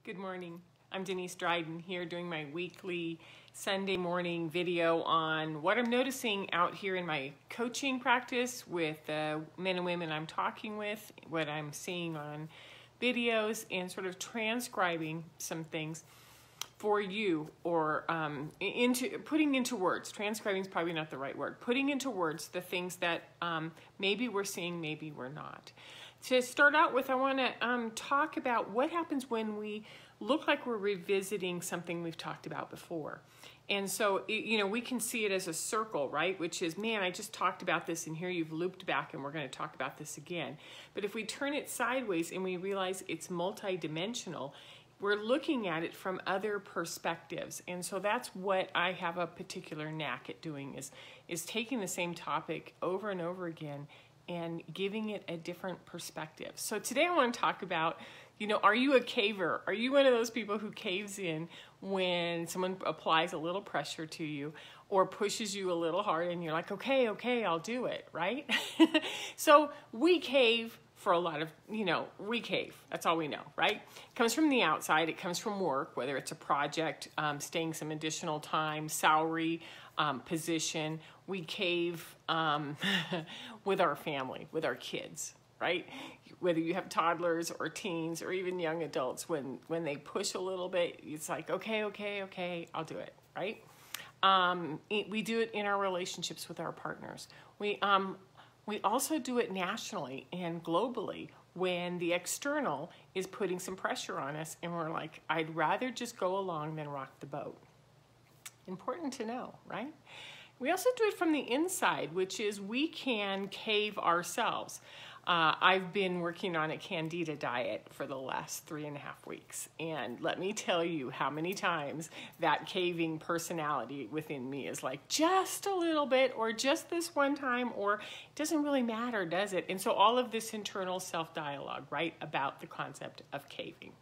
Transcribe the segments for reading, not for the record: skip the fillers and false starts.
Good morning. I'm Denise Dryden here doing my weekly Sunday morning video on what I'm noticing out here in my coaching practice with the men and women I'm talking with, what I'm seeing on videos, and sort of transcribing some things for you, or putting into words. Transcribing is probably not the right word. Putting into words the things that maybe we're seeing, maybe we're not. To start out with, I want to talk about what happens when we look like we're revisiting something we've talked about before. And so, we can see it as a circle, right? Which is, man, I just talked about this, and here you've looped back, and we're going to talk about this again. But if we turn it sideways and we realize it's multidimensional, we're looking at it from other perspectives. And so that's what I have a particular knack at doing, is taking the same topic over and over again and giving it a different perspective. So today I want to talk about, are you a caver? Are you one of those people who caves in when someone applies a little pressure to you or pushes you a little hard and you're like, okay, I'll do it, right? So we cave for a lot of, we cave. That's all we know, right? It comes from the outside. It comes from work, whether it's a project, staying some additional time, salary, position. We cave with our family, with our kids, right? Whether you have toddlers or teens or even young adults, when they push a little bit, it's like, okay, I'll do it, right? We do it in our relationships with our partners. We also do it nationally and globally when the external is putting some pressure on us and we're like, I'd rather just go along than rock the boat. Important to know, right? We also do it from the inside, which is we can cave ourselves. I've been working on a Candida diet for the last 3.5 weeks. And let me tell you how many times that caving personality within me is like, just a little bit, or just this one time, or it doesn't really matter, does it? And so all of this internal self-dialogue, right, about the concept of caving.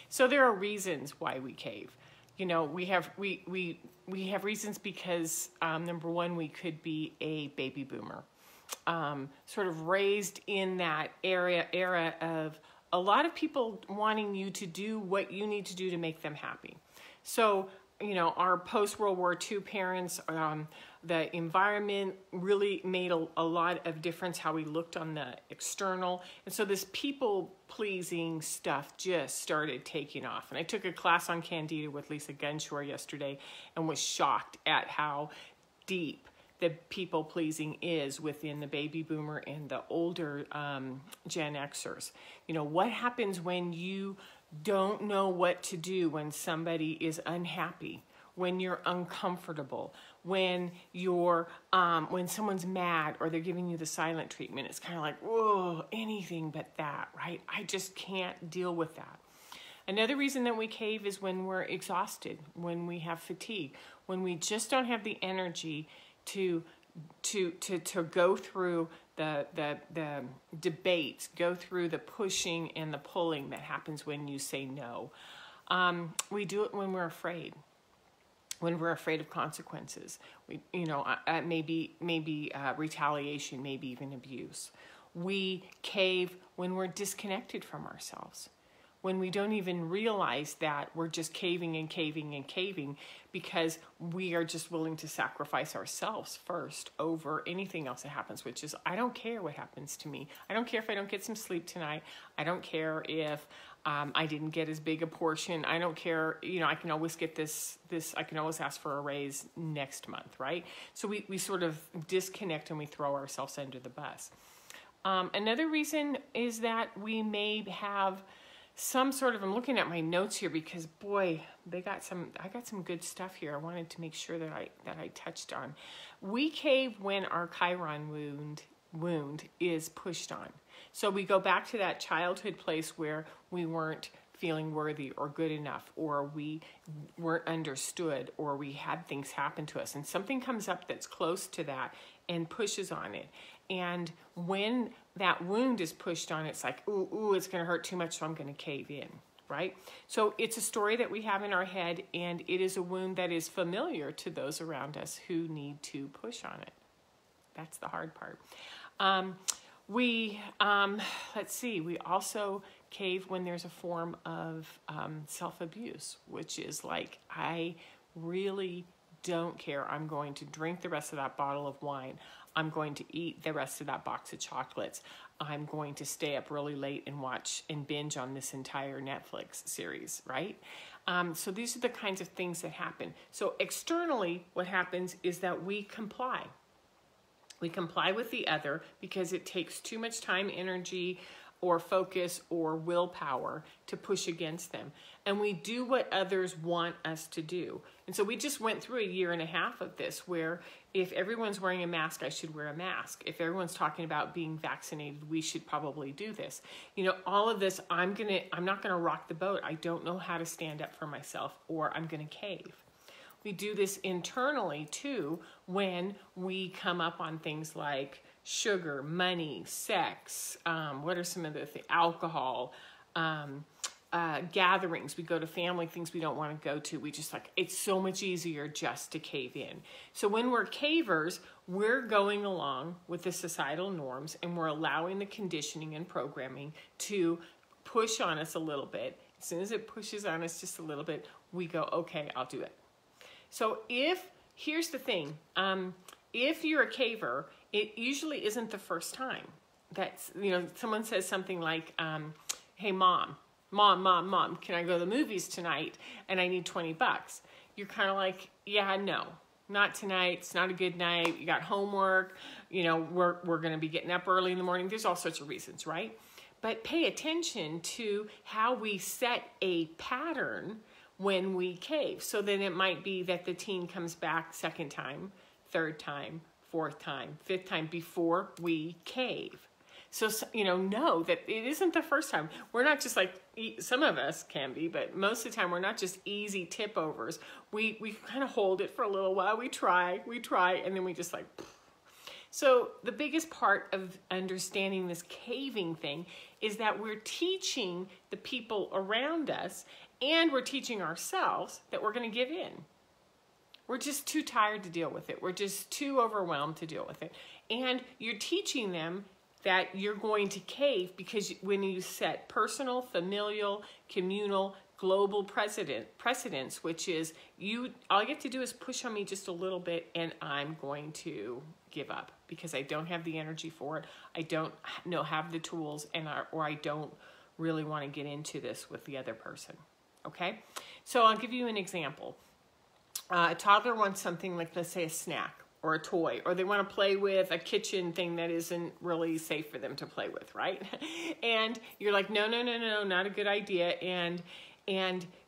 So there are reasons why we cave. We have reasons because, number one, we could be a baby boomer. Sort of raised in that era of a lot of people wanting you to do what you need to do to make them happy. So, our post-World War II parents, the environment really made a lot of difference how we looked on the external. And so this people-pleasing stuff just started taking off. And I took a class on Candida with Lisa Gunshore yesterday and was shocked at how deep the people-pleasing is within the baby boomer and the older Gen Xers. What happens when you don't know what to do when somebody is unhappy, when you're uncomfortable, when you're when someone's mad or they're giving you the silent treatment? It's kind of like, whoa, anything but that, right? I just can't deal with that. Another reason that we cave is when we're exhausted, when we have fatigue, when we just don't have the energy to go through the debates, go through the pushing and the pulling that happens when you say no. We do it when we're afraid of consequences. Maybe retaliation, maybe even abuse. We cave when we're disconnected from ourselves, when we don't even realize that we're just caving and caving and caving because we are just willing to sacrifice ourselves first over anything else that happens, which is, I don't care what happens to me. I don't care if I don't get some sleep tonight. I don't care if I didn't get as big a portion. I don't care, I can always get this, I can always ask for a raise next month, right? So we sort of disconnect and we throw ourselves under the bus. Another reason is that we may have some sort of, I'm looking at my notes here because boy, I got some good stuff here. I wanted to make sure that I touched on. We cave when our Chiron wound is pushed on. So we go back to that childhood place where we weren't feeling worthy or good enough, or we weren't understood, or we had things happen to us, and something comes up that's close to that and pushes on it. And when that wound is pushed on, it's like, ooh, it's going to hurt too much, so I'm going to cave in, right? So it's a story that we have in our head, and it is a wound that is familiar to those around us who need to push on it. That's the hard part. Let's see, we also cave when there's a form of self-abuse, which is like, I really don't care. I'm going to drink the rest of that bottle of wine. I'm going to eat the rest of that box of chocolates. I'm going to stay up really late and watch and binge on this entire Netflix series, right? So these are the kinds of things that happen. So externally, what happens is that we comply. We comply with the other because it takes too much time, energy, or focus or willpower to push against them. And we do what others want us to do. And so we just went through a year and a half of this where if everyone's wearing a mask, I should wear a mask. If everyone's talking about being vaccinated, we should probably do this. You know, all of this, I'm not gonna rock the boat. I don't know how to stand up for myself, or I'm gonna cave. We do this internally too when we come up on things like sugar, money, sex, what are some of the things, alcohol, gatherings. We go to family things we don't want to go to. We just like, it's so much easier just to cave in. So when we're cavers, we're going along with the societal norms and we're allowing the conditioning and programming to push on us a little bit. As soon as it pushes on us just a little bit, we go, okay, I'll do it. So here's the thing, if you're a caver, it usually isn't the first time. That's, you know, someone says something like, hey, mom, can I go to the movies tonight? And I need $20. You're kind of like, yeah, no, not tonight. It's not a good night. You got homework. You know, we're going to be getting up early in the morning. There's all sorts of reasons, right? But pay attention to how we set a pattern when we cave. So then it might be that the teen comes back second time, third time, fourth time, fifth time before we cave. So, you know that it isn't the first time. We're not just like, some of us can be, but most of the time we're not just easy tip overs. We kind of hold it for a little while. We try, and then we just like, poof. So the biggest part of understanding this caving thing is that we're teaching the people around us and we're teaching ourselves that we're going to give in. We're just too tired to deal with it. We're just too overwhelmed to deal with it. And you're teaching them that you're going to cave because when you set personal, familial, communal, global precedents, which is all you have to do is push on me just a little bit and I'm going to give up because I don't have the energy for it. I don't have the tools or I don't really want to get into this with the other person. Okay, so I'll give you an example. A toddler wants something like, let's say, a snack or a toy, or they want to play with a kitchen thing that isn't really safe for them to play with, right? And you're like, no, not a good idea. And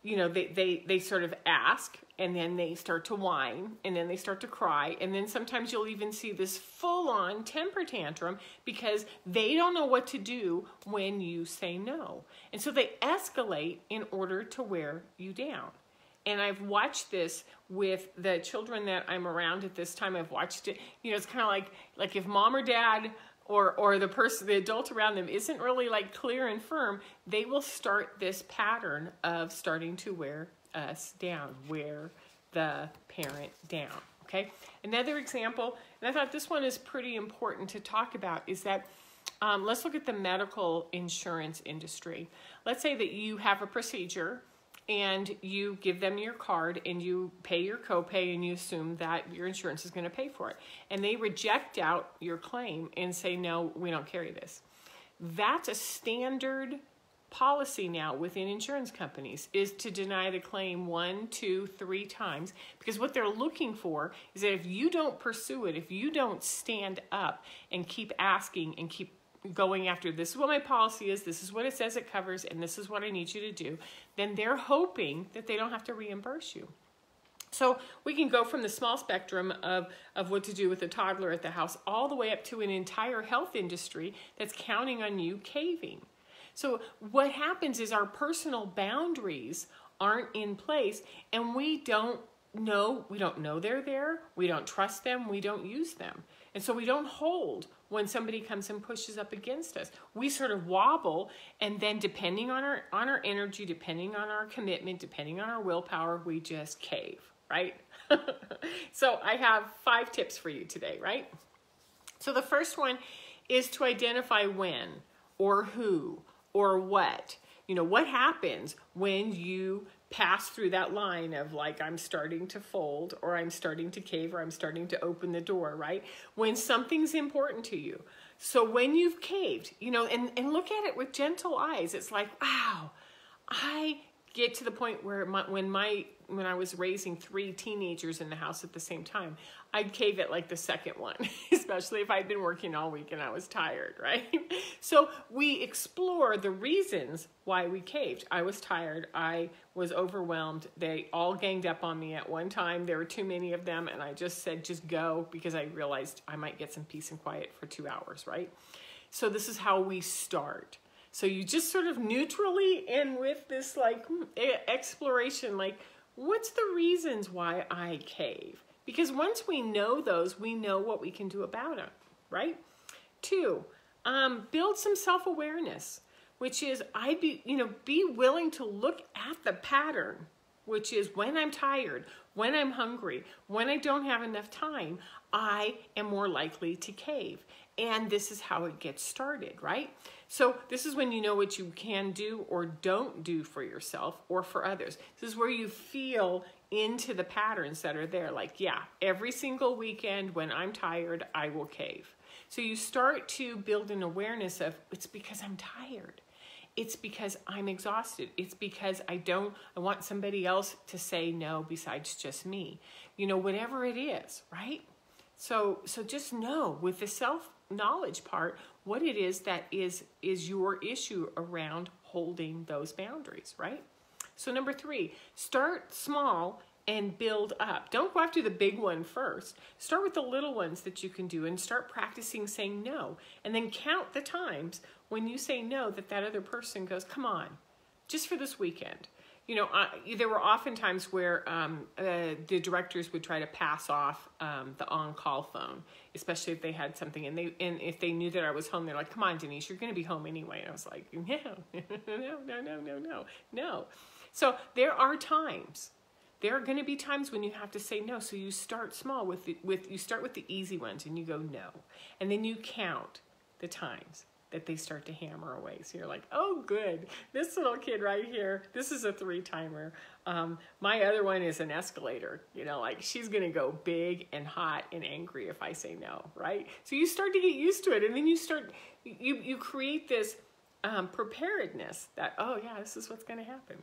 you know, they sort of ask, and then they start to whine, and then they start to cry, and then sometimes you'll even see this full-on temper tantrum because they don't know what to do when you say no. And so they escalate in order to wear you down. And I've watched this with the children that I'm around at this time. I've watched it, you know, it's kind of like if mom or dad or the adult around them isn't really like clear and firm, they will start this pattern of starting to wear us down, wear the parent down, okay? Another example, and I thought this one is pretty important to talk about, is that let's look at the medical insurance industry. Let's say that you have a procedure and you give them your card and you pay your copay and you assume that your insurance is going to pay for it. And they reject out your claim and say, no, we don't carry this. That's a standard policy now within insurance companies, is to deny the claim 1, 2, 3 times, because what they're looking for is that if you don't pursue it, if you don't stand up and keep asking and keep going after, this is what my policy is, this is what it says it covers, and this is what I need you to do, then they're hoping that they don't have to reimburse you. So we can go from the small spectrum of what to do with a toddler at the house all the way up to an entire health industry that's counting on you caving. So what happens is our personal boundaries aren't in place, and we don't know they're there, we don't trust them, we don't use them. And so we don't hold when somebody comes and pushes up against us. We sort of wobble, and then depending on our energy, depending on our commitment, depending on our willpower, we just cave, right? So I have 5 tips for you today, right? So the first one is to identify when or who or what? You know, what happens when you pass through that line of like, I'm starting to fold, or I'm starting to cave, or I'm starting to open the door, right? When something's important to you. So when you've caved, you know, and look at it with gentle eyes, it's like, wow, I get to the point where when I was raising 3 teenagers in the house at the same time, I'd cave at like the second one, especially if I'd been working all week and I was tired, right? So we explore the reasons why we caved. I was tired. I was overwhelmed. They all ganged up on me at one time. There were too many of them, and I just said, just go, because I realized I might get some peace and quiet for 2 hours, right? So this is how we start. So you just sort of neutrally end with this like exploration, like, what's the reasons why I cave? Because once we know those, we know what we can do about them, right? 2, build some self-awareness, which is be willing to look at the pattern, which is when I'm tired, when I'm hungry, when I don't have enough time, I am more likely to cave. And this is how it gets started, right? So this is when you know what you can do or don't do for yourself or for others. This is where you feel into the patterns that are there. Like, yeah, every single weekend when I'm tired, I will cave. So you start to build an awareness of, it's because I'm tired. It's because I'm exhausted. It's because I want somebody else to say no besides just me. You know, whatever it is, right? So just know with the self-knowledge part, what it is that is your issue around holding those boundaries, right? So number 3, start small and build up. Don't go after the big one first. Start with the little ones that you can do and start practicing saying no. And then count the times when you say no that other person goes, come on, just for this weekend. You know, there were often times where the directors would try to pass off the on-call phone, especially if they had something, and if they knew that I was home, they're like, "Come on, Denise, you're going to be home anyway." And I was like, "No." So there are times. There are going to be times when you have to say no. So you start small you start with the easy ones, and you go no, and then you count the times that they start to hammer away. So you're like, oh, good. This little kid right here, this is a 3-timer. My other one is an escalator. You know, like she's going to go big and hot and angry if I say no, right? So you start to get used to it. And then you create this preparedness that, oh, yeah, this is what's going to happen.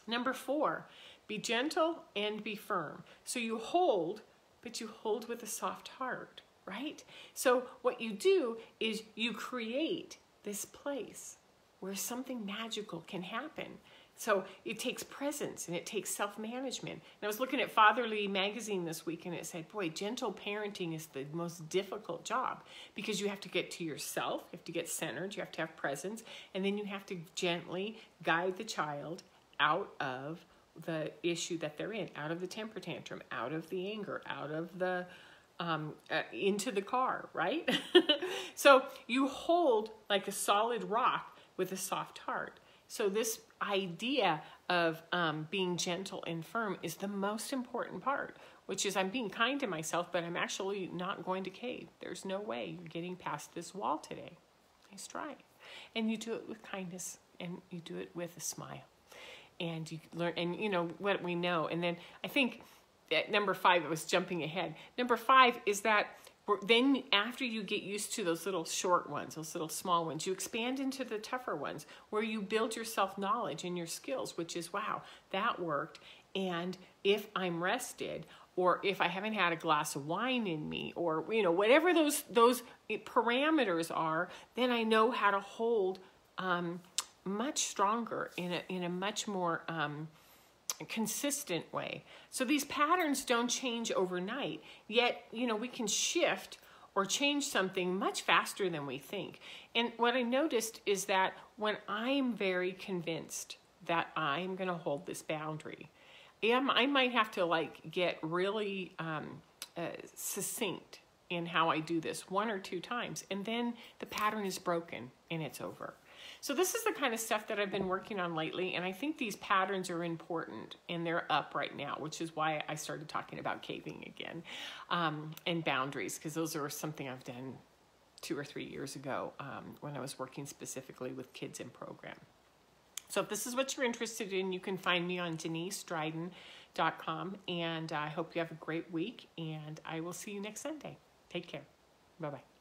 Number 4, be gentle and be firm. So you hold, but you hold with a soft heart. Right? So what you do is you create this place where something magical can happen. So it takes presence and it takes self-management. And I was looking at Fatherly magazine this week and it said, boy, gentle parenting is the most difficult job because you have to get to yourself, you have to get centered, you have to have presence, and then you have to gently guide the child out of the issue that they're in, out of the temper tantrum, out of the anger, out of the into the car, right? So you hold like a solid rock with a soft heart. So this idea of being gentle and firm is the most important part, which is I'm being kind to myself, but I'm actually not going to cave. There's no way you're getting past this wall today. Nice try. And you do it with kindness and you do it with a smile. And you learn, and you know what we know. And then I think at number 5, I was jumping ahead. Number 5 is that then after you get used to those little short ones, those little small ones, you expand into the tougher ones where you build your self-knowledge and your skills, which is, wow, that worked. And if I'm rested, or if I haven't had a glass of wine in me, or, you know, whatever those parameters are, then I know how to hold much stronger in a much more consistent way. So these patterns don't change overnight, yet, you know, we can shift or change something much faster than we think. And what I noticed is that when I'm very convinced that I'm going to hold this boundary, I might have to like get really succinct in how I do this 1 or 2 times, and then the pattern is broken and it's over. So this is the kind of stuff that I've been working on lately, and I think these patterns are important, and they're up right now, which is why I started talking about caving again, and boundaries, because those are something I've done 2 or 3 years ago when I was working specifically with kids in program. So if this is what you're interested in, you can find me on DeniseDryden.com, and I hope you have a great week, and I will see you next Sunday. Take care. Bye-bye.